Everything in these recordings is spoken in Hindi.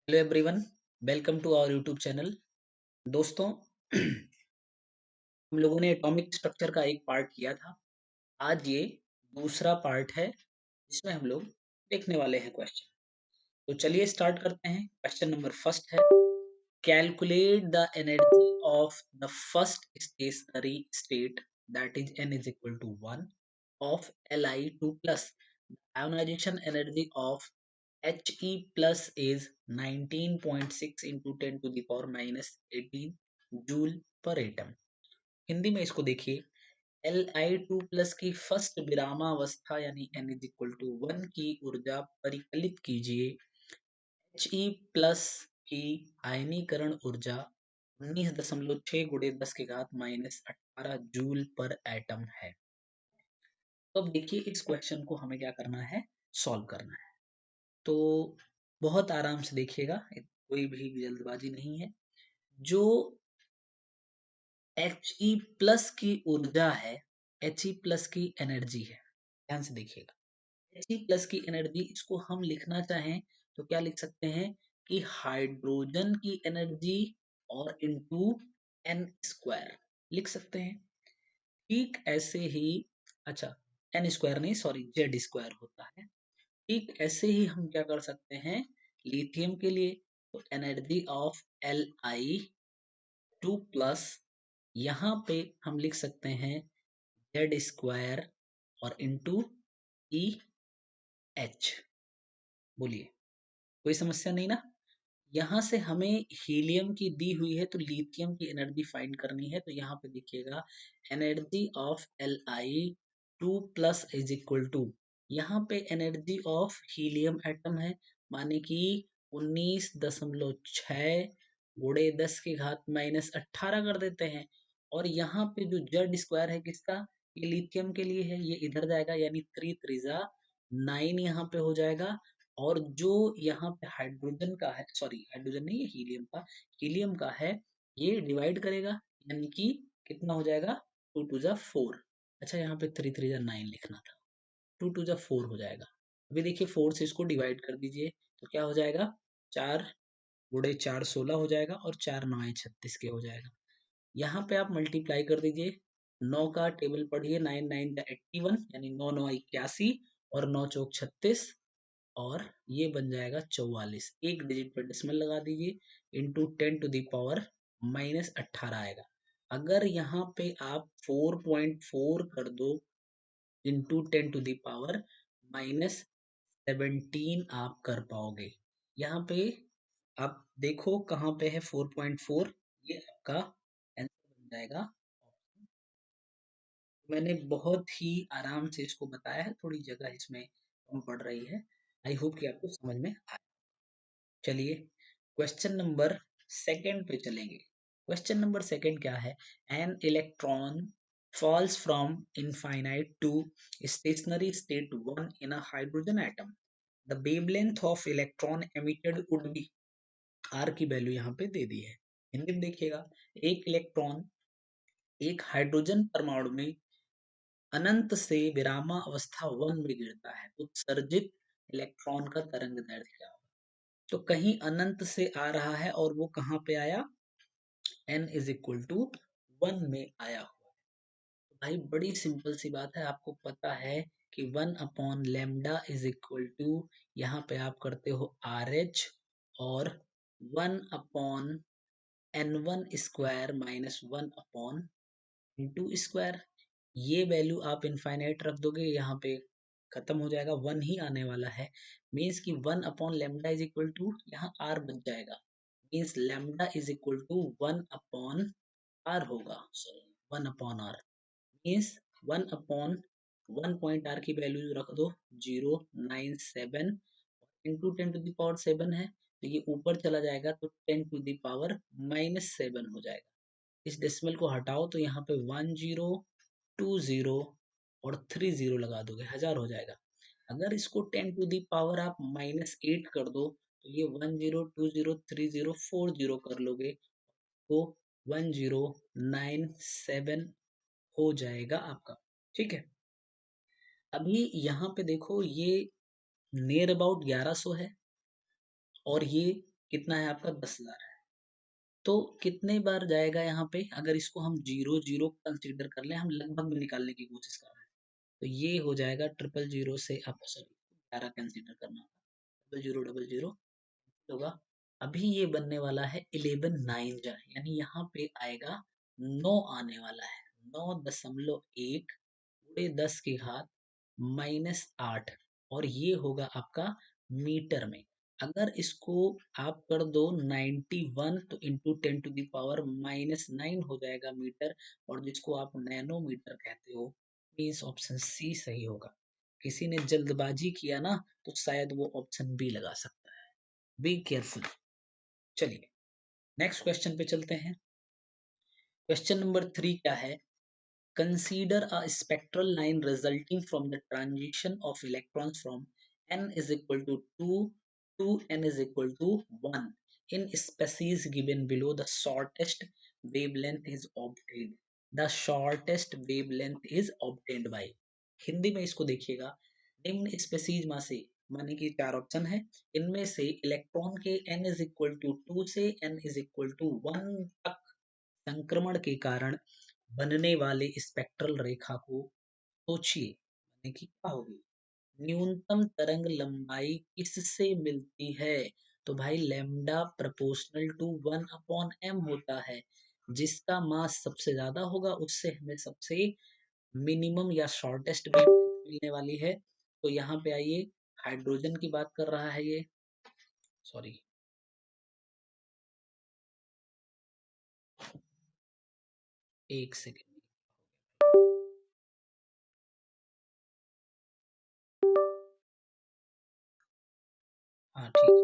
Hello everyone, welcome to our YouTube channel. दोस्तों, हम लोगों ने एटॉमिक स्ट्रक्चर का एक पार्ट किया था। आज ये दूसरा पार्ट है जिसमें हम लोग देखने वाले हैं क्वेश्चन। तो चलिए स्टार्ट करते हैं। क्वेश्चन नंबर फर्स्ट है, calculate the energy of the first stationary state that is n is equal to 1 of Li2 plus ionization energy of He plus is 19.6 into 10 to the power minus 18 joule पर एटम। हिंदी में इसको देखिए, Li2 प्लस की फर्स्ट विरामावस्था यानी n इज इक्वल टू 1 की ऊर्जा परिकलित कीजिए। He प्लस की आयनीकरण ऊर्जा 19.6 गुणे 10 के घात माइनस 18 जूल पर एटम है। तो अब देखिए, इस क्वेश्चन को हमें क्या करना है, सॉल्व करना है। तो बहुत आराम से देखिएगा, कोई भी जल्दबाजी नहीं है। जो He प्लस की ऊर्जा है, He प्लस की एनर्जी है, ध्यान से देखिएगा। He प्लस की एनर्जी, इसको हम लिखना चाहें तो क्या लिख सकते हैं कि हाइड्रोजन की एनर्जी और इंटू n स्क्वायर लिख सकते हैं। ठीक ऐसे ही, अच्छा, n स्क्वायर नहीं, सॉरी, जेड स्क्वायर होता है। ठीक ऐसे ही हम क्या कर सकते हैं लिथियम के लिए, तो एनर्जी ऑफ Li2 प्लस, यहाँ पे हम लिख सकते हैं जेड स्क्वायर और इंटू ई एच। बोलिए, कोई समस्या नहीं ना। यहाँ से हमें हीलियम की दी हुई है तो लिथियम की एनर्जी फाइंड करनी है। तो यहाँ पे देखिएगा, energy of Li2 plus is equal to, यहाँ पे एनर्जी ऑफ हीलियम एटम है, माने कि 19.6 गुणे 10 के घात माइनस 18 कर देते हैं। और यहाँ पे जो जेड स्क्वायर है किसका, ये लिथियम के लिए है, ये इधर जाएगा, यानी 3 त्रिजा 9 यहाँ पे हो जाएगा। और जो यहाँ पे हाइड्रोजन का है, सॉरी हाइड्रोजन नहीं, ये हीलियम का है, ये डिवाइड करेगा, यानी कि कितना हो जाएगा, 2 टू जा 4। अच्छा, यहाँ पे 3 3 जा 9 लिखना था, 2 टू जा 4 हो जाएगा। अभी देखिए, 4 से इसको डिवाइड कर दीजिए तो क्या हो जाएगा, 4 गुणे 4 16 हो जाएगा, और 4 9 36 के हो जाएगा। यहाँ पे आप मल्टीप्लाई कर दीजिए, 9 का टेबल पढ़िए, 9 9 81, यानी 9 9 81 और 9 चौक 36, और ये बन जाएगा 44। एक डिजिट पर डेसिमल लगा दीजिए, इंटू 10 टू दावर माइनस 18 आएगा। अगर यहाँ पे आप 4.4 कर दो इंटू 10 टू दावर माइनस 17 आप कर पाओगे। यहाँ पे आप देखो कहाँ पे है 4.4, ये आपका आंसर बन जाएगा। मैंने बहुत ही आराम से इसको बताया है, थोड़ी जगह इसमें कम पड़ रही है। आई होप कि आपको समझ में आए। चलिए क्वेश्चन नंबर सेकंड पे चलेंगे। क्वेश्चन नंबर सेकंड क्या है, an electron falls from infinite to stationary state 1 in a hydrogen atom. The wavelength of electron emitted would be, R की वैल्यू यहाँ पे दे दी है। हिंदी में देखिएगा, एक इलेक्ट्रॉन एक हाइड्रोजन परमाणु में अनंत से विरामावस्था 1 में गिरता है, उत्सर्जित इलेक्ट्रॉन का तरंग दैर्ध्य क्या होगा। तो कहीं अनंत से आ रहा है और वो कहाँ पे आया, n इज इक्वल टू 1 में आया हुआ। तो भाई बड़ी सिंपल सी बात है, आपको पता है कि 1 upon lambda is equal to, यहाँ पे आप करते हो आर एच, और 1 upon n1 square minus 1 upon n2 square. ये वैल्यू आप इनफाइनाइट रख दोगे, यहाँ पे खत्म हो जाएगा, 1 ही आने वाला है। मीन्स कि 1 upon lambda is equal to, यहाँ r बच जाएगा, means lambda is equal to 1 upon r होगा, sorry 1 upon r, means 1 upon 1 point r की वैल्यू रख दो 097 इंटू 10 टू दावर 7 है, तो ये ऊपर चला जाएगा तो 10 टू दावर माइनस 7 हो जाएगा। इस डेसिमल को हटाओ तो यहाँ पे 1 0 2 0 और 3 0 लगा दोगे, 1000 हो जाएगा। अगर इसको 10 टू दी पावर आप माइनस 8 कर दो तो ये 1 0 2 0 3 0 4 0 कर लोगे, तो 1097 हो जाएगा आपका। ठीक है, अभी यहाँ पे देखो, ये नियर अबाउट 1100 है और ये कितना है आपका 10,000 है। तो कितने बार जाएगा यहाँ पे, अगर इसको हम 0 0 कंसीडर कर ले, हम लगभग में निकालने की कोशिश कर रहे हैं, तो ये हो जाएगा 0 0 0 से आप सॉरी 11 कंसीडर करना होगा, 0 0 0 0 होगा। अभी ये बनने वाला है 11 9 जा, यानी यहाँ पे आएगा 9 आने वाला है, 9.1 पूरे 10 की घात -8, और ये होगा आपका मीटर में। अगर इसको आप कर दो 91 तो इंटू 10 to the power -9 हो जाएगा मीटर, और जिसको आप नैनोमीटर कहते हो, मीन्स ऑप्शन सी सही होगा। किसी ने जल्दबाजी किया ना तो शायद वो ऑप्शन बी लगा सकता है, बी केयरफुल। चलिए नेक्स्ट क्वेश्चन पे चलते हैं। क्वेश्चन नंबर 3 क्या है? Consider a spectral line resulting from the transition of electrons from n is equal to 2 to n is equal to 1 in species given below. The shortest wavelength is obtained. The shortest wavelength is obtained by, Hindi में इसको देखिएगा, निम्न स्पेसीज में से, माने कि 4 ऑप्शन है, इनमें से इलेक्ट्रॉन के n is equal to 2 से n is equal to 1 तक संक्रमण के कारण बनने वाले स्पेक्ट्रल रेखा को सोचिए, यानी कि क्या होगी? न्यूनतम तरंग लंबाई किससे मिलती है? तो भाई लैम्डा प्रोपोर्शनल टू 1/m होता है, जिसका मास सबसे ज्यादा होगा उससे हमें सबसे मिनिमम या शॉर्टेस्ट वेवलेंथ मिलने वाली है। तो यहाँ पे आइए, हाइड्रोजन की बात कर रहा है ये, सॉरी एक सेकेंड, हाँ ठीक है,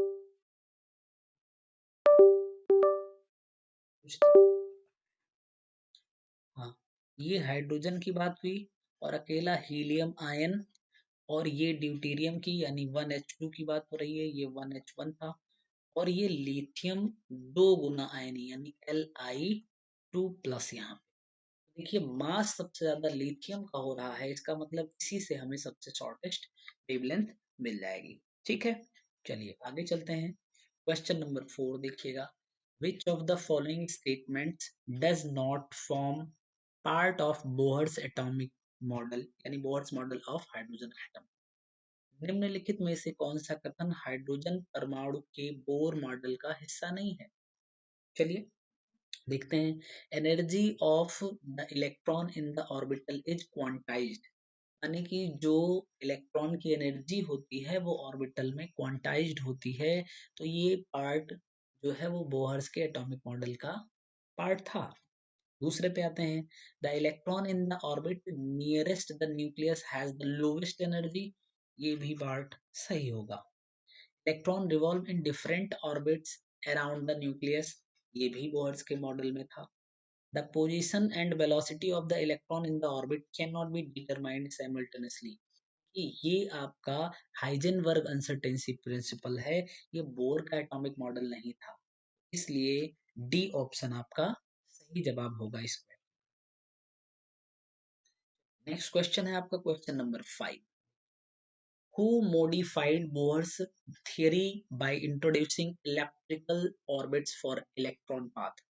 कुछ हाँ, ये हाइड्रोजन की बात हुई, और अकेला हीलियम आयन, और ये ड्यूटेरियम की यानी 1H2 की बात हो रही है, ये 1H1 था, और ये लिथियम 2 गुना आयनी यानी Li2+। यहाँ पे देखिए मास सबसे ज्यादा लिथियम का हो रहा है, इसका मतलब इसी से हमें सबसे शॉर्टेस्ट वेवलेंथ मिल जाएगी। ठीक है, चलिए आगे चलते हैं। क्वेश्चन नंबर 4 देखिएगा, which of the following statements does not form part of Bohr's atomic model, यानी Bohr's model of hydrogen atom. निम्नलिखित में से कौन सा कथन हाइड्रोजन परमाणु के बोर मॉडल का हिस्सा नहीं है? चलिए देखते हैं। Energy of the electron in the orbital is quantized, यानी कि जो इलेक्ट्रॉन की एनर्जी होती है वो ऑर्बिटल में क्वांटाइज्ड होती है। तो ये पार्ट जो है वो बोहर्स के एटॉमिक मॉडल का पार्ट था। दूसरे पे आते हैं, the electron in the orbit nearest the nucleus has the lowest energy, ये भी पार्ट सही होगा। Electron revolve in different orbits around the nucleus, ये भी बोहर्स के मॉडल में था। The position and velocity of the electron in the orbit can not be determined simultaneously, कि ये आपका हाइजेनबर्ग अनसर्टेनिटी प्रिंसिपल है, ये बोर का एटॉमिक मॉडल नहीं था, इसलिए डी ऑप्शन आपका सही जवाब होगा इसमें। नेक्स्ट क्वेश्चन है आपका question number 5, who modified Bohr's theory by introducing elliptical orbits for electron path,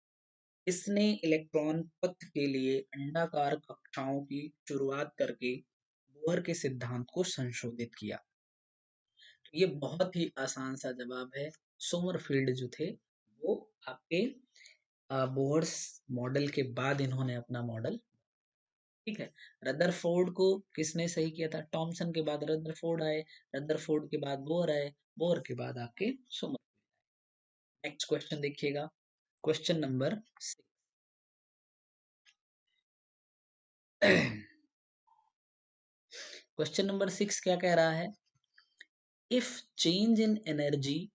इसने इलेक्ट्रॉन पथ के लिए अंडाकार कक्षाओं की शुरुआत करके बोहर के सिद्धांत को संशोधित किया? तो ये बहुत ही आसान सा जवाब है, सोमरफील्ड जो थे वो आपके बोहर्स मॉडल के बाद इन्होंने अपना मॉडल, ठीक है। रदरफोर्ड को किसने सही किया था? टॉमसन के बाद रदरफोर्ड आए, रदरफोर्ड के बाद बोर आए, बोर के बाद आपके सोमर। नेक्स्ट क्वेश्चन देखिएगा, क्वेश्चन नंबर 6। क्वेश्चन नंबर 6 क्या कह रहा है? इफ चेंज इन एनर्जी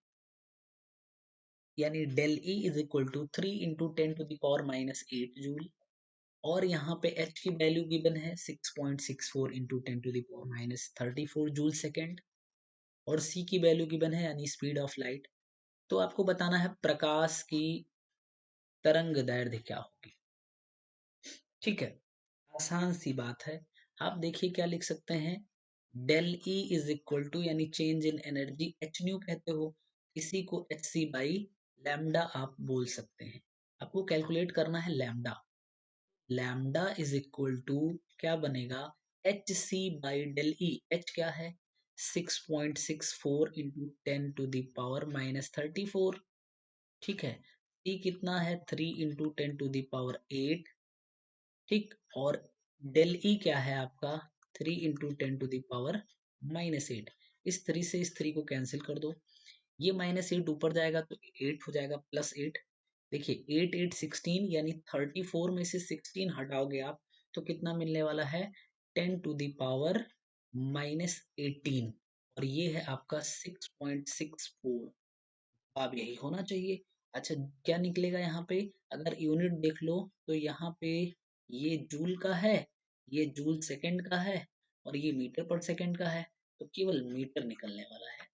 यानी del E is equal to 3 × 10⁻⁸ joule, और यहाँ पे h की वैल्यू गिवन है 6.64 × 10⁻34 जूल सेकेंड, और c की वैल्यू गिवन है यानी स्पीड ऑफ लाइट। तो आपको बताना है प्रकाश की तरंग दैर्ध्य क्या होगी। ठीक है, आसान सी बात है। आप देखिए क्या लिख सकते हैं, del E is equal to यानी change in energy, H nu कहते हो, इसी को एच सी बाई लैम्डा आप बोल सकते हैं। आपको कैलकुलेट करना है lambda. Lambda is equal to क्या बनेगा, H C by del E. H क्या है, 6.64 इंटू 10⁻⁻34। ठीक है, ई कितना है, 3 इंटू 10⁻8। ठीक, और डेल ई क्या है आपका, 3 इंटू 10⁻⁻8। इस 3 से इस 3 को कैंसिल कर दो, ये -8 ऊपर जाएगा तो 8 हो जाएगा, +8। देखिए 8 8 16, यानी 34 में से 16 हटाओगे आप तो कितना मिलने वाला है, 10⁻−18। और ये है आपका 6.64। अब यही होना चाहिए। अच्छा, क्या निकलेगा यहाँ पे, अगर यूनिट देख लो तो यहाँ पे ये जूल का है, ये जूल सेकंड का है, और ये मीटर पर सेकंड का है, तो केवल मीटर निकलने वाला है।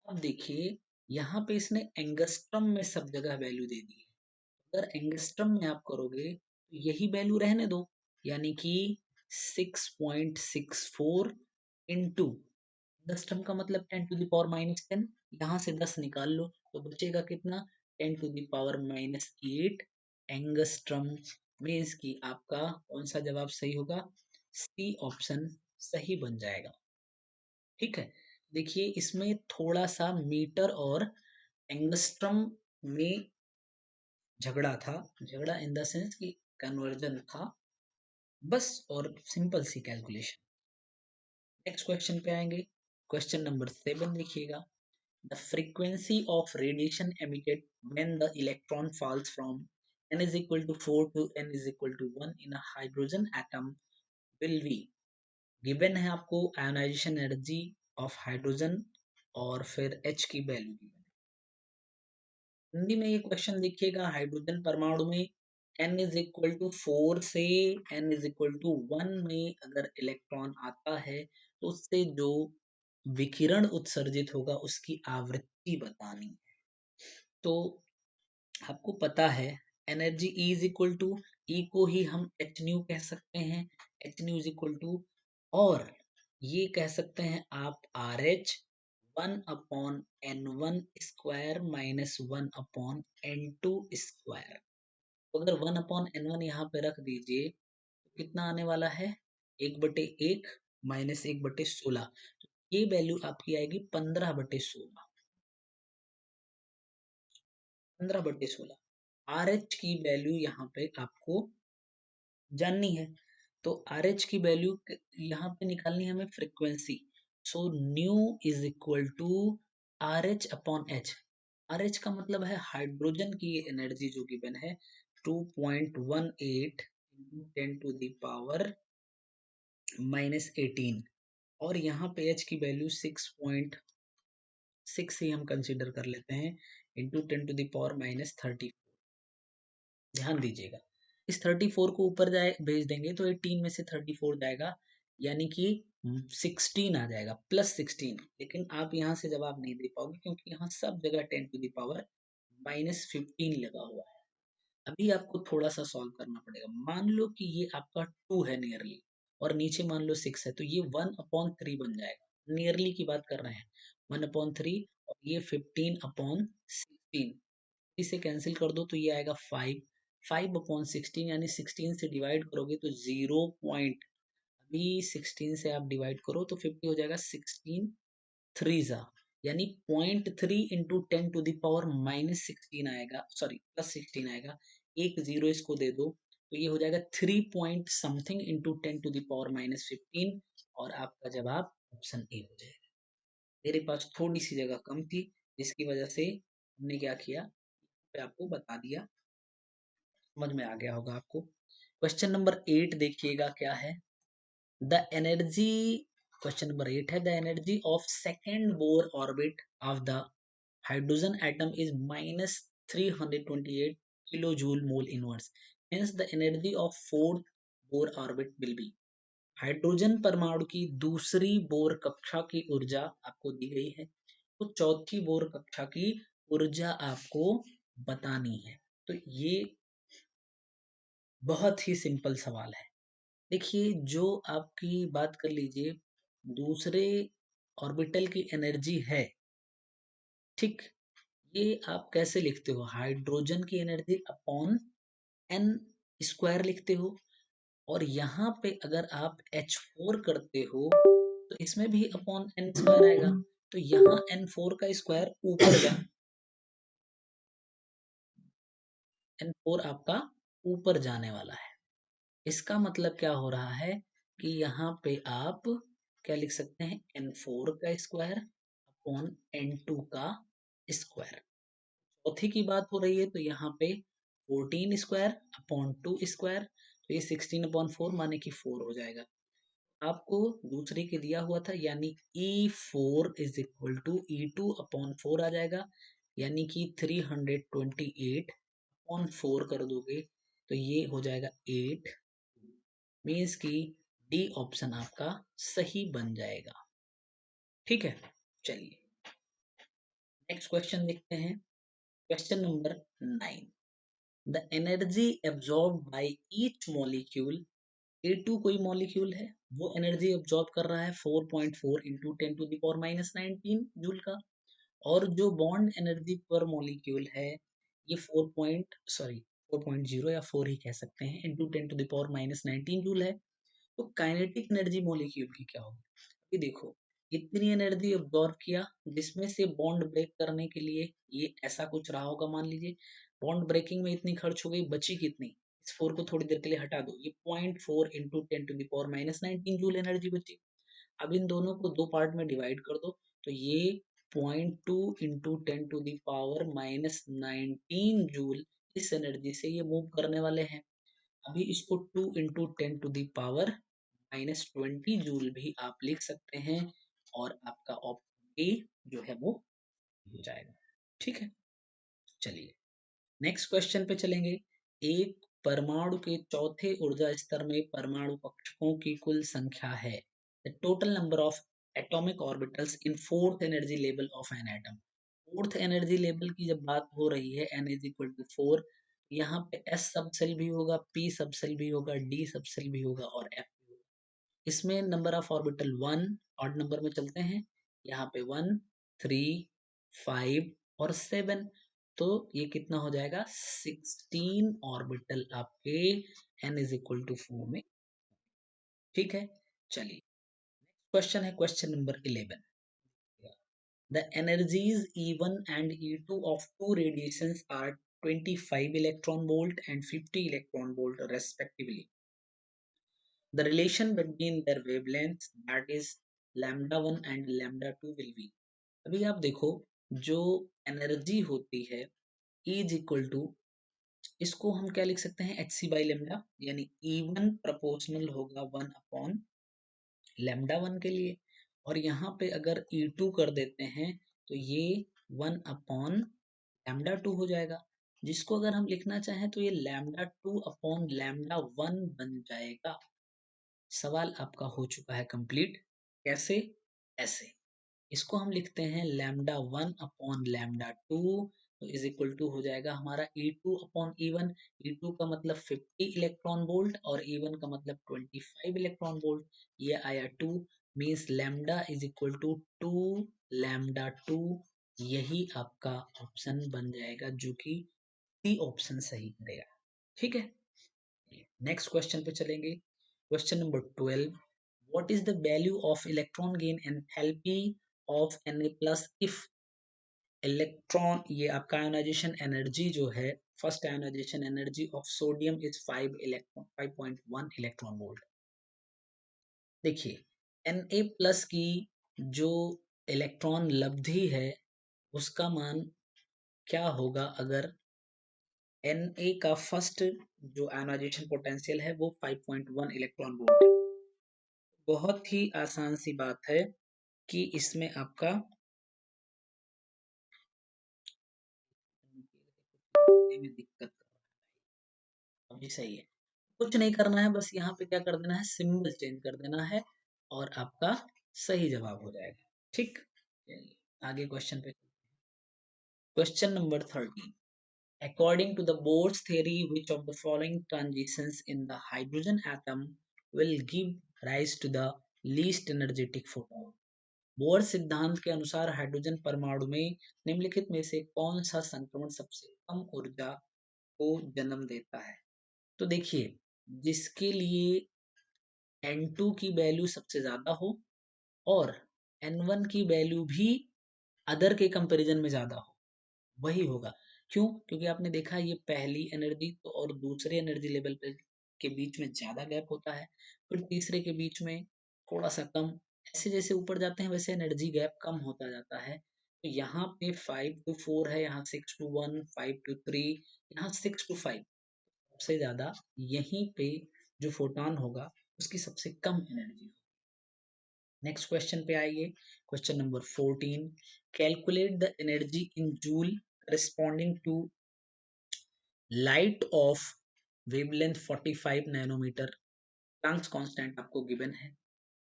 अब देखिए यहाँ पे इसने एंगस्ट्रम में सब जगह वैल्यू दे दी है। अगर एंगस्ट्रम में आप करोगे तो यही वैल्यू रहने दो, यानी कि 6.64 इंटू, एंगस्ट्रम का मतलब 10⁻−10, यहाँ से 10 निकाल लो तो बचेगा कितना, 10⁻−8 एंगस्ट्रम। मीन्स की आपका कौन सा जवाब सही होगा, सी ऑप्शन सही बन जाएगा। ठीक है, देखिए इसमें थोड़ा सा मीटर और एंगस्ट्रम में झगड़ा था, झगड़ा इन द सेंस कि कन्वर्जन था बस, और सिंपल सी कैलकुलेशन। नेक्स्ट क्वेश्चन पे आएंगे, क्वेश्चन नंबर 7 देखिएगा। The frequency of radiation emitted when the electron falls from n is equal to 4 to n is equal to 1 in a hydrogen atom will be, given है आपको आयोनाइजेशन एनर्जी ऑफ हाइड्रोजन और फिर H की वैल्यू गिवन। हिंदी में ये क्वेश्चन देखिएगा, हाइड्रोजन परमाणु में n इज इक्वल टू 4 से n इज इक्वल टू 1 में अगर इलेक्ट्रॉन आता है तो उससे जो विकिरण उत्सर्जित होगा उसकी आवृत्ति बतानी है। तो आपको पता है energy E is equal to, E को ही हम एच न्यू कह सकते हैं, H nu is equal to, और ये कह सकते हैं आप R H 1/n1 square minus 1/n2 square. अगर 1/n1 यहाँ पे रख दीजिए तो कितना आने वाला है, 1/1 माइनस 1/16। ये वैल्यू आपकी आएगी 15/16, 15/16। आर एच की वैल्यू यहाँ पे आपको जाननी है, तो आर एच की वैल्यू यहाँ पे निकालनी है हमें frequency. So nu is equal to R H upon H. R H का मतलब है हाइड्रोजन की एनर्जी जो गिवन है 2.18 × 10⁻−18, और यहाँ पे एच की वैल्यू 6.6 ही हम कंसिडर कर लेते हैं, इंटू 10⁻−30। ध्यान दीजिएगा, इस 34 को ऊपर जाए भेज देंगे तो 18 में से 34 जाएगा, यानी कि 16 आ जाएगा, +16। लेकिन आप यहाँ से जवाब नहीं दे पाओगे क्योंकि यहाँ सब जगह 10⁻−15 लगा हुआ है। अभी आपको थोड़ा सा सॉल्व करना पड़ेगा। मान लो कि ये आपका 2 है नियरली, और नीचे मान लो 6 है, तो ये 1/3 बन जाएगा। नियरली की बात कर रहे हैं, 1/3, और ये 15/16। इसे कैंसिल कर दो तो ये आएगा 5, 5/16, यानी 16 से डिवाइड करोगे तो 0 पॉइंट, अभी 16 से आप डिवाइड करो तो 50 हो जाएगा, 16 3 जा, यानी 0.3 इंटू 10⁻−16 आएगा, सॉरी +16 आएगा। एक जीरो इसको दे दो तो ये हो जाएगा 3 पॉइंट समथिंग इंटू 10⁻−15, और आपका जवाब ऑप्शन ए हो जाएगा। मेरे पास थोड़ी सी जगह कम थी जिसकी वजह से हमने क्या किया, पे आपको बता दिया, समझ में आ गया होगा आपको। क्वेश्चन नंबर 8 देखिएगा क्या है, द एनर्जी, क्वेश्चन नंबर 8 है, the energy of second Bohr orbit of the hydrogen atom is -328 kilo joule mole inverse, hence the energy of fourth Bohr orbit will be. Hydrogen परमाणु की दूसरी बोर कक्षा की ऊर्जा आपको दी गई है, तो चौथी बोर कक्षा की ऊर्जा आपको बतानी है। तो ये बहुत ही सिंपल सवाल है। देखिए जो आपकी बात कर लीजिए, दूसरे ऑर्बिटल की एनर्जी है, ठीक, ये आप कैसे लिखते हो, हाइड्रोजन की एनर्जी अपॉन एन स्क्वायर लिखते हो, और यहाँ पे अगर आप H4 करते हो तो इसमें भी अपॉन एन स्क्वायर आएगा, तो यहाँ N4 का स्क्वायर ऊपर जा N4 आपका ऊपर जाने वाला है। इसका मतलब क्या हो रहा है कि यहाँ पे आप क्या लिख सकते हैं, N4 का स्क्वायर अपॉन N2 का स्क्वायर। चौथी की बात हो रही है तो यहाँ पे 14 स्क्वायर अपॉन 2 स्क्वायर, तो ये 16 अपॉन 4 माने कि 4 हो जाएगा। आपको दूसरे के दिया हुआ था, यानी E4 is equal to E2 upon 4 आ जाएगा, यानी कि 328 अपॉन 4 कर दोगे तो ये हो जाएगा 8, मीन्स कि डी ऑप्शन आपका सही बन जाएगा। ठीक है, चलिए नेक्स्ट क्वेश्चन देखते हैं। Question number 9, the energy absorb by each molecule, A2 कोई मॉलिक्यूल है, वो एनर्जी एब्जॉर्ब कर रहा है 4.4 इंटू 10⁻⁻19 जूल का, और जो बॉन्ड एनर्जी पर मॉलिक्यूल है ये 4.0 या 4 ही कह सकते हैं इंटू 10⁻⁻19 जूल है। तो काइनेटिक एनर्जी मॉलिक्यूल की क्या होगी? अभी देखो, इतनी एनर्जी अब्सॉर्ब किया जिसमें से बॉन्ड ब्रेक करने के लिए ये ऐसा कुछ रहा होगा, मान लीजिए बॉन्ड ब्रेकिंग में इतनी खर्च हो गई, बची कितनी, इस 4 को थोड़ी देर के लिए हटा दो, ये 0.4 इंटू 10⁻⁻19 जूल एनर्जी बची। अब इन दोनों को दो पार्ट में डिवाइड कर दो, तो ये 0.2 इंटू 10⁻⁻19 जूल इस एनर्जी से ये मूव करने वाले हैं। अभी इसको 2 इंटू 10⁻⁻20 जूल भी आप लिख सकते हैं, और आपका ऑप्शन ए जो है वो हो जाएगा। ठीक है, चलिए नेक्स्ट क्वेश्चन पे चलेंगे। एक परमाणु के चौथे ऊर्जा स्तर में परमाणु कक्षकों की कुल संख्या है, the total number of atomic orbitals in fourth energy level of an atom. Fourth energy level की जब बात हो रही है, n इज इक्वल टू 4, यहाँ पे s सबसेल भी होगा, p सबसेल भी होगा, d सबसेल भी होगा और f भी होगा। इसमें number of orbital 1 odd number में चलते हैं, यहाँ पे 1, 3, 5 और 7, तो ये कितना हो जाएगा, 16 ऑर्बिटल आपके n इज इक्वल टू 4 में। ठीक है, चलिए क्वेश्चन है question number 11, the energies E1 and E2 of two radiations are 25 electron volt and 50 electron volt respectively. The relation between their wavelengths, that is lambda 1 and lambda 2 will be। अभी आप देखो, जो एनर्जी होती है E इज इक्वल टू, इसको हम क्या लिख सकते हैं, एच सी बाई लेमडा, यानी E1 प्रोपोर्शनल होगा 1 अपॉन लैम्डा 1 के लिए, और यहाँ पे अगर E2 कर देते हैं तो ये 1 अपॉन लैम्डा 2 हो जाएगा, जिसको अगर हम लिखना चाहें तो ये लैम्डा 2 अपॉन लैम्डा 1 बन जाएगा। सवाल आपका हो चुका है कंप्लीट। कैसे? ऐसे, इसको हम लिखते हैं लैम्डा 1 अपॉन लैम्डा 2, तो इज इक्वल टू हो जाएगा हमारा E2 अपॉन E1। E2 का मतलब 50 इलेक्ट्रॉन वोल्ट और E1 का मतलब 25 इलेक्ट्रॉन वोल्ट, ये आया 2, means lambda is equal to 2 lambda 2, यही आपका ऑप्शन बन जाएगा, जो कि डी ऑप्शन सही करेगा। ठीक है, नेक्स्ट क्वेश्चन पे चलेंगे। Question number 12, what is the value of electron gain enthalpy of Na plus if electron, ये आपका आयोनाइजेशन एनर्जी जो है, first ionization energy of sodium is 5.1 electron volt. देखिए Na प्लस की जो इलेक्ट्रॉन लब्धि है उसका मान क्या होगा, अगर Na का फर्स्ट जो आयोनाइजेशन पोटेंशियल है वो 5.1 इलेक्ट्रॉन वोल्ट है। बहुत ही आसान सी बात है कि इसमें आपका में दिक्कत, अभी सही है, कुछ नहीं करना है, बस यहाँ पे क्या कर देना है, सिंबल चेंज कर देना है और आपका सही जवाब हो जाएगा। ठीक, चलिए आगे क्वेश्चन पे। Question number 13, according to the Bohr's theory, which of the following transitions in the hydrogen atom will give rise to the least energetic photon? Bore सिद्धांत के अनुसार हाइड्रोजन परमाणु में निम्नलिखित में से कौन सा संक्रमण सबसे कम ऊर्जा को जन्म देता है? तो देखिए, जिसके लिए N2 की वैल्यू सबसे ज्यादा हो और N1 की वैल्यू भी अदर के कंपैरिजन में ज्यादा हो, वही होगा। क्यों? क्योंकि आपने देखा ये पहली एनर्जी तो और दूसरे एनर्जी लेवल पे के बीच में ज्यादा गैप होता है, फिर तीसरे के बीच में थोड़ा सा कम। ऐसे जैसे ऊपर जाते हैं वैसे एनर्जी गैप कम होता जाता है। तो यहाँ पे 5 to 4 है, यहाँ 6 to 1, 5 to 3, यहाँ 6 to 5। सबसे ज्यादा यहीं पे जो फोटॉन होगा उसकी सबसे कम एनर्जी। नेक्स्ट क्वेश्चन पे आइए। Question number 14, calculate the energy in joule responding to light of wavelength 45 nanometre. Planck's constant आपको गिवन है,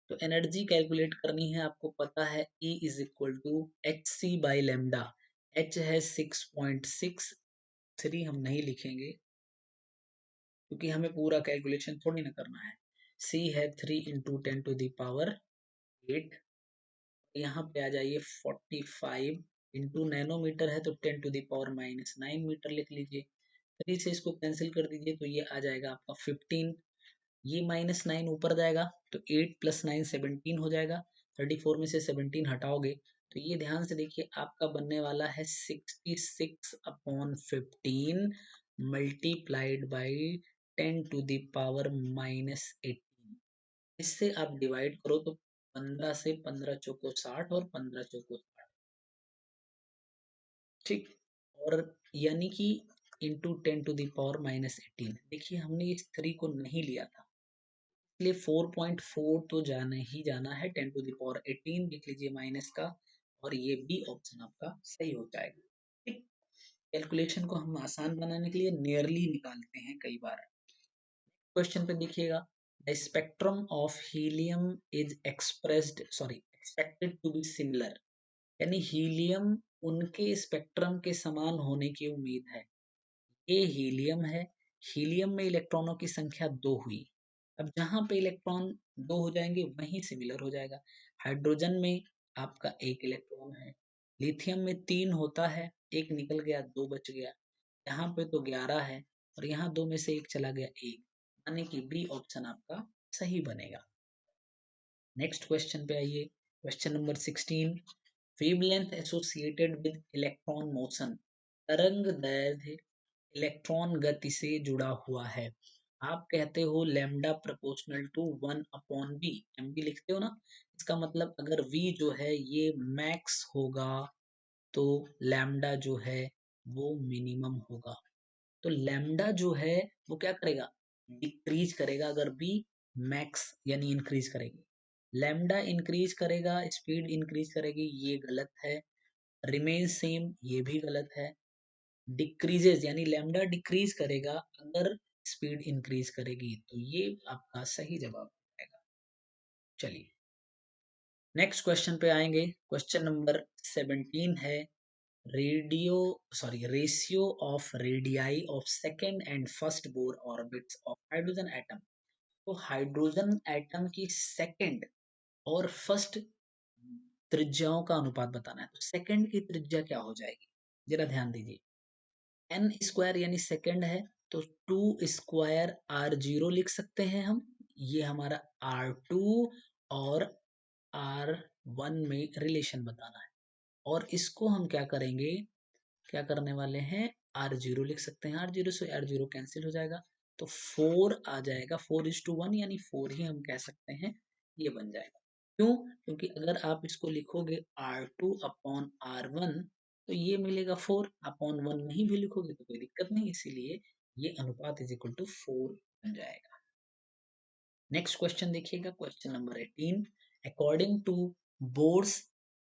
तो एनर्जी कैलकुलेट करनी है। आपको पता है E is equal to H C by lambda. H है 6.63, हम नहीं लिखेंगे क्योंकि हमें पूरा कैलकुलेशन थोड़ी ना करना है। C है 3 × 10⁸ यहाँ पे आ जाइए 45 इंटू नैनोमीटर है तो 10⁻⁻9 मीटर लिख लीजिए। 3 से इसको कैंसिल कर दीजिए तो ये आ जाएगा आपका 15। ये -9 ऊपर जाएगा तो 8 + 9 17 हो जाएगा। 34 में से 17 हटाओगे तो ये ध्यान से देखिए आपका बनने वाला है 66/15 मल्टीप्लाइड बाई 10⁻−18। इससे आप डिवाइड करो तो 15 से 15 चौको 60 और 15 चौको 60, ठीक। और यानी कि इंटू 10⁻−18। देखिए हमने इस 3 को नहीं लिया था, इसलिए 4.4 तो जाना ही जाना है। 10⁻18 लिख लीजिए माइनस का, और ये बी ऑप्शन आपका सही हो जाएगा, ठीक। कैलकुलेशन को हम आसान बनाने के लिए नियरली निकालते हैं कई बार। क्वेश्चन पे देखिएगा, the spectrum of helium is expected to be similar, यानी हीलियम उनके स्पेक्ट्रम के समान होने की उम्मीद है। ये हीलियम है, हीलियम में इलेक्ट्रॉनों की संख्या 2 हुई। अब जहां पे इलेक्ट्रॉन 2 हो जाएंगे वहीं सिमिलर हो जाएगा। हाइड्रोजन में आपका 1 इलेक्ट्रॉन है, लिथियम में 3 होता है, एक निकल गया 2 बच गया। यहाँ पे तो 11 है और यहाँ 2 में से एक चला गया 1, यानी कि बी ऑप्शन आपका सही बनेगा। नेक्स्ट क्वेश्चन पे आइए। Question number 16, wavelength associated with electron motion, तरंग दैर्ध्य इलेक्ट्रॉन गति से जुड़ा हुआ है। आप कहते हो लैम्डा प्रोपोर्शनल टू 1/v, एम बी लिखते हो ना। इसका मतलब अगर v जो है ये मैक्स होगा तो लैम्डा जो है वो मिनिमम होगा। तो लैम्डा जो है वो क्या करेगा, डिक्रीज करेगा अगर बी मैक्स यानी इंक्रीज करेगी। लैम्डा इंक्रीज करेगा, स्पीड इंक्रीज करेगी, ये गलत है। रिमेन सेम, ये भी गलत है। डिक्रीजेज यानी लैम्डा डिक्रीज करेगा अगर स्पीड इंक्रीज करेगी, तो ये आपका सही जवाब आएगा। चलिए नेक्स्ट क्वेश्चन पे आएंगे। क्वेश्चन नंबर 17 है, ratio of radii of second and first bore orbits of hydrogen atom. तो हाइड्रोजन एटम की सेकेंड और फर्स्ट त्रिज्याओं का अनुपात बताना है। तो सेकेंड की त्रिज्या क्या हो जाएगी, जरा ध्यान दीजिए। एन स्क्वायर यानी सेकेंड है तो 2 स्क्वायर r0 लिख सकते हैं हम। ये हमारा r2 और r1 में रिलेशन बताना है। और इसको हम क्या करेंगे, क्या करने वाले हैं, r0 लिख सकते हैं। r0 से r0 कैंसिल हो जाएगा तो 4 आ जाएगा। 4:1 यानी 4 ही हम कह सकते हैं, ये बन जाएगा। क्यों? क्योंकि अगर आप इसको लिखोगे r2/r1 तो ये मिलेगा 4/1, नहीं भी लिखोगे तो कोई दिक्कत नहीं, इसीलिए ये अनुपात इज इक्वल टू 4 बन जाएगा। नेक्स्ट क्वेश्चन देखिएगा, question number 18, according to Bohr's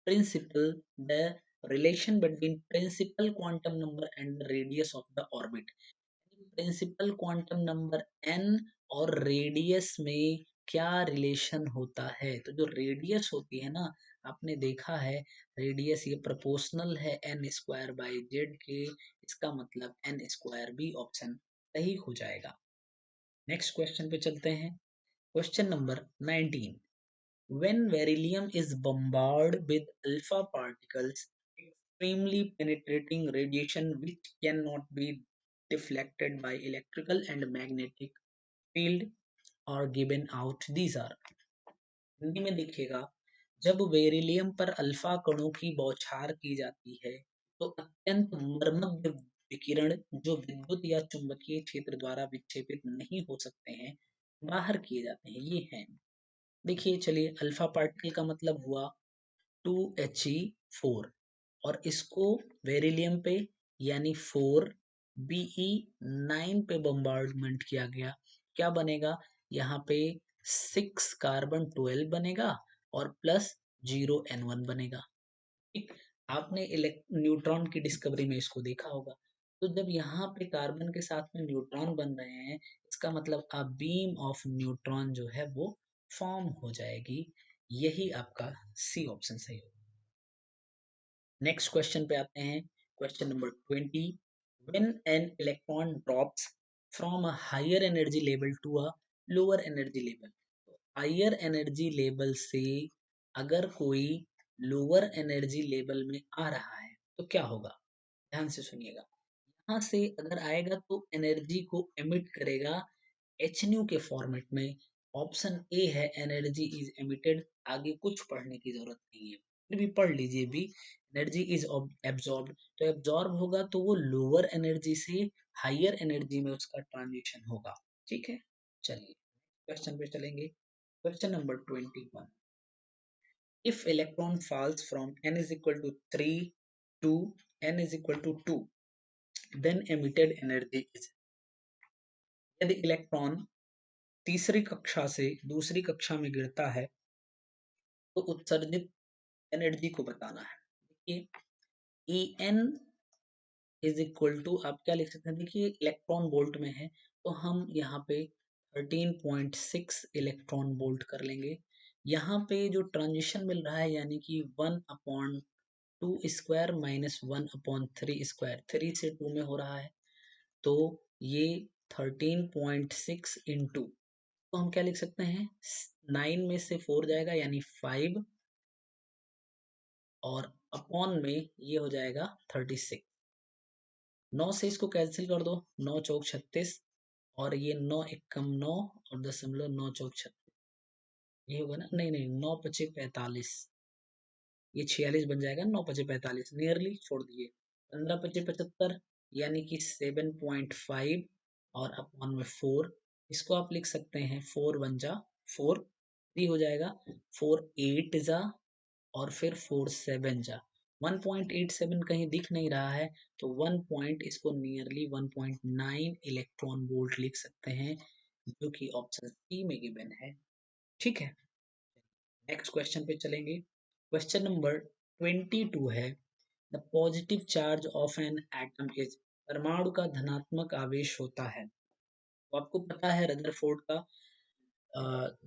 principle the relation between principal quantum number and radius of the orbit. Principal quantum number n और रेडियस में क्या रिलेशन होता है। तो जो रेडियस होती है ना, आपने देखा है रेडियस ये प्रोपोर्शनल है n²/z के, इसका मतलब n² भी ऑप्शन सही हो जाएगा। नेक्स्ट क्वेश्चन पे चलते हैं। Question number 19, when beryllium is bombarded with alpha particles, extremely penetrating radiation which cannot be deflected by electrical and magnetic field are given out. These are, Hindi में देखिएगा, जब बेरिलियम पर अल्फा कणों की बौछार की जाती है तो अत्यंत मर्मज्ञ विकिरण जो विद्युत या चुंबकीय क्षेत्र द्वारा विक्षेपित नहीं हो सकते हैं बाहर किए जाते हैं। ये हैं, देखिए चलिए, अल्फा पार्टिकल का मतलब हुआ 2He4 और इसको बेरिलियम पे यानी 4Be9 पे बम्बार्डमेंट किया गया, क्या बनेगा यहाँ पे 6 कार्बन 12 बनेगा और प्लस 0N1 बनेगा। ठीक, आपने न्यूट्रॉन की डिस्कवरी में इसको देखा होगा। तो जब यहाँ पे कार्बन के साथ में न्यूट्रॉन बन रहे हैं, इसका मतलब अ बीम ऑफ न्यूट्रॉन जो है वो फॉर्म हो जाएगी। यही आपका सी ऑप्शन सही होगा। नेक्स्ट क्वेश्चन पे आते हैं, question number 20। When an electron drops from a higher energy level to a lower energy level, higher energy level से अगर कोई लोअर एनर्जी लेवल में आ रहा है तो क्या होगा, ध्यान से सुनिएगा। यहाँ से अगर आएगा तो एनर्जी को एमिट करेगा एच न्यू के फॉर्मेट में। ऑप्शन ए है एनर्जी इज एमिटेड, आगे कुछ पढ़ने की जरूरत नहीं है, फिर भी पढ़ लीजिए भी। एनर्जी इज एब्जॉर्ब, तो एब्जॉर्ब होगा तो वो लोअर एनर्जी से हायर एनर्जी में उसका ट्रांजिशन होगा। ठीक है, चलिए क्वेश्चन पे चलेंगे। Question number 21। If electron falls from n is equal to 3 to n is equal to 2, then emitted energy is, यदि इलेक्ट्रॉन तीसरी कक्षा से दूसरी कक्षा में गिरता है तो उत्सर्जित एनर्जी को बताना है। देखिए E N is equal to, आप क्या लिख सकते हैं, देखिए इलेक्ट्रॉन वोल्ट में है तो हम यहाँ पे 13.6 इलेक्ट्रॉन वोल्ट कर लेंगे। यहाँ पे जो ट्रांजिशन मिल रहा है यानी कि 1/2 स्क्वायर माइनस 1/3 स्क्वायर, 3 से 2 में हो रहा है, तो ये 13.6 इंटू, तो हम क्या लिख सकते हैं, 9 में से 4 जाएगा यानी 5 और अपॉन में ये हो जाएगा 36। 9 से इसको कैंसिल कर दो, 9 चौक 36 और ये 9 एकम 9 और 0.9 चौक 36, ये होगा ना, नहीं नहीं 9 पचे 45, ये 46 बन जाएगा, 9 पचे 45 नियरली छोड़ दिए, 15 पचे 75 यानी कि 7.5 और अपॉन में 4, इसको आप लिख सकते हैं 4 1 जा 4, 3 हो जाएगा, 4 8 जा और फिर 4 7 जा, 1.87 कहीं दिख नहीं रहा है तो 1 पॉइंट, इसको नियरली 1.9 इलेक्ट्रॉन वोल्ट लिख सकते हैं, जो कि ऑप्शन सी में गिवन है। ठीक है, नेक्स्ट क्वेश्चन पे चलेंगे। क्वेश्चन नंबर 22 है, the positive charge of an atom is, परमाणु का धनात्मक आवेश होता है। तो आपको पता है रदरफोर्ड का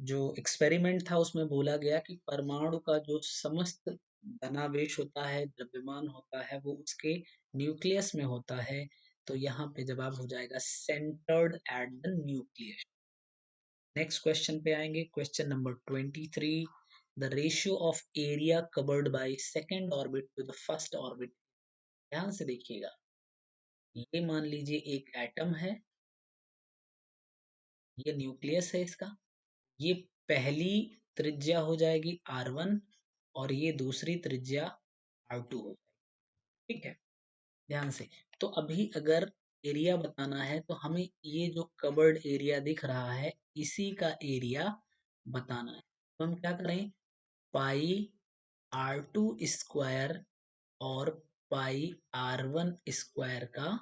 जो एक्सपेरिमेंट था उसमें बोला गया कि परमाणु का जो समस्त धनावेश होता है, द्रव्यमान होता है, वो उसके न्यूक्लियस में होता है। तो यहाँ पे जवाब हो जाएगा centred at the nucleus. Next question पे आएंगे, question number 23। The ratio of area covered by second orbit to the first orbit, ध्यान से देखिएगा। ये मान लीजिए एक एटम है, ये न्यूक्लियस है इसका, ये पहली त्रिज्या हो जाएगी R1 और ये दूसरी त्रिज्या R2 हो जाएगी। ठीक है, ध्यान से। तो अभी अगर एरिया बताना है तो हमें ये जो कवर्ड एरिया दिख रहा है इसी का एरिया बताना है। तो हम क्या करें, पाई R2 स्क्वायर और पाई R1 स्क्वायर का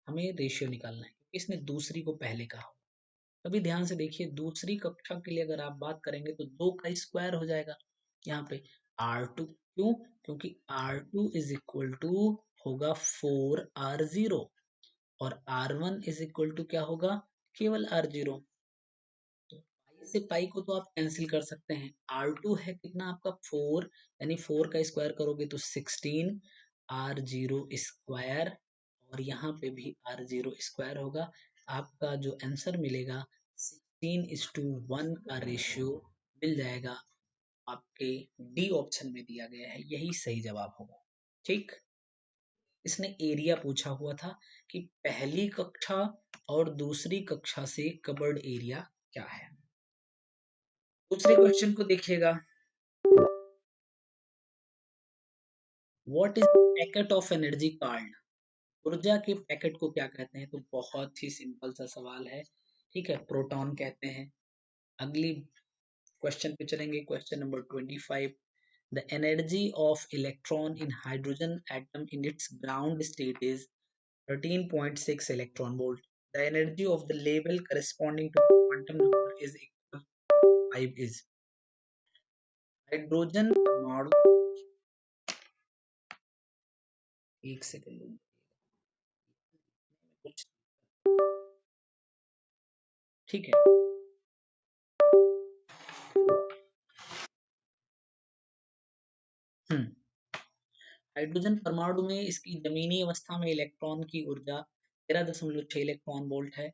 हमें रेशियो निकालना है, क्योंकि इसने दूसरी को पहले कहा। अभी ध्यान से देखिए, दूसरी कक्षा के लिए अगर आप बात करेंगे तो 2 का स्क्वायर हो जाएगा यहाँ पे R2, क्यों, क्योंकि R2 इज इक्वल टू होगा 4R0 और R1 इज इक्वल टू क्या होगा, केवल R0। तो पाई से पाई को तो आप कैंसिल कर सकते हैं, R2 है कितना आपका 4, यानी 4 का स्क्वायर करोगे तो 16 R0 स्क्वायर और यहाँ पे भी R0 स्क्वायर होगा। आपका जो आंसर मिलेगा 16:1 का रेशियो मिल जाएगा। आपके डी ऑप्शन में दिया गया है, यही सही जवाब होगा। ठीक, इसने एरिया पूछा हुआ था कि पहली कक्षा और दूसरी कक्षा से कवर्ड एरिया क्या है। दूसरे क्वेश्चन को देखिएगा, what is packet of energy called? ऊर्जा के पैकेट को क्या कहते हैं? तो बहुत ही सिंपल सा सवाल है, ठीक है, प्रोटॉन कहते हैं। अगली क्वेश्चन पे चलेंगे, question number 25। The energy of electron in hydrogen atom in its ground state is 13.6 electron volt. The energy of the label corresponding to the quantum number is equal to 5 is hydrogen परमाणु, एक सेकंड कुछ, ठीक है, हाइड्रोजन परमाणु में इसकी जमीनी अवस्था में इलेक्ट्रॉन की ऊर्जा 13.6 इलेक्ट्रॉन वोल्ट है।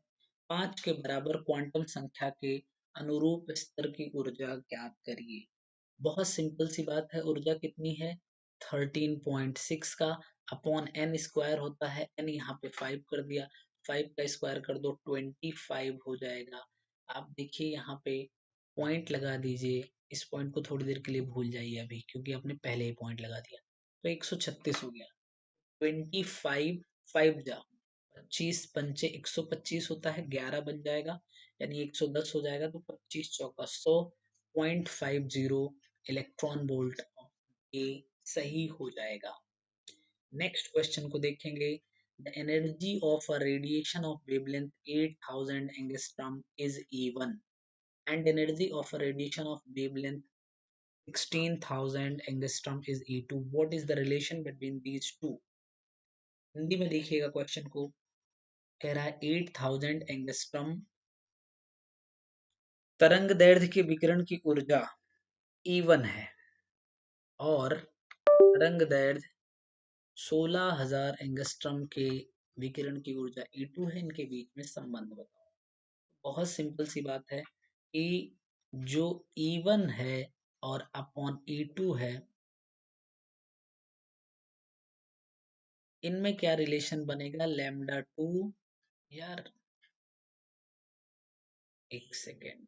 5 के बराबर क्वांटम संख्या के अनुरूप स्तर की ऊर्जा ज्ञात करिए। बहुत सिंपल सी बात है, ऊर्जा कितनी है 13.6 का अपॉन एन स्क्वायर होता है, एन यहाँ पे 5 कर दिया, 5 का स्क्वायर कर दो 25 हो जाएगा। आप देखिए यहाँ पे पॉइंट लगा दीजिए, इस पॉइंट को थोड़ी देर के लिए भूल जाइए अभी, क्योंकि आपने पहले ही पॉइंट लगा दिया, तो 136 हो गया। 25 5 जा 25 पंचे 125 होता है, 11 बन जाएगा, यानी 110 हो जाएगा, तो 25 चौका 100.50 इलेक्ट्रॉन वोल्ट ये सही हो जाएगा। नेक्स्ट क्वेश्चन को देखेंगे, the energy of a radiation of wavelength 8000 angstrom is E1 and energy of a radiation of wavelength 16,000 angstrom is E2. What is the relation between these two? Hindi में देखिएगा क्वेश्चन को, कह रहा है 8000 एंगस्ट्रम तरंग दैर्ध्य के विकिरण की ऊर्जा E1 है और तरंग दैर्ध्य 16,000 एंगस्ट्रम के विकिरण की ऊर्जा E2 है, इनके बीच में संबंध बताओ। बहुत सिंपल सी बात है कि जो E1 है और अपॉन E2 है, इनमें क्या रिलेशन बनेगा, लैम्डा 2, यार एक सेकेंड,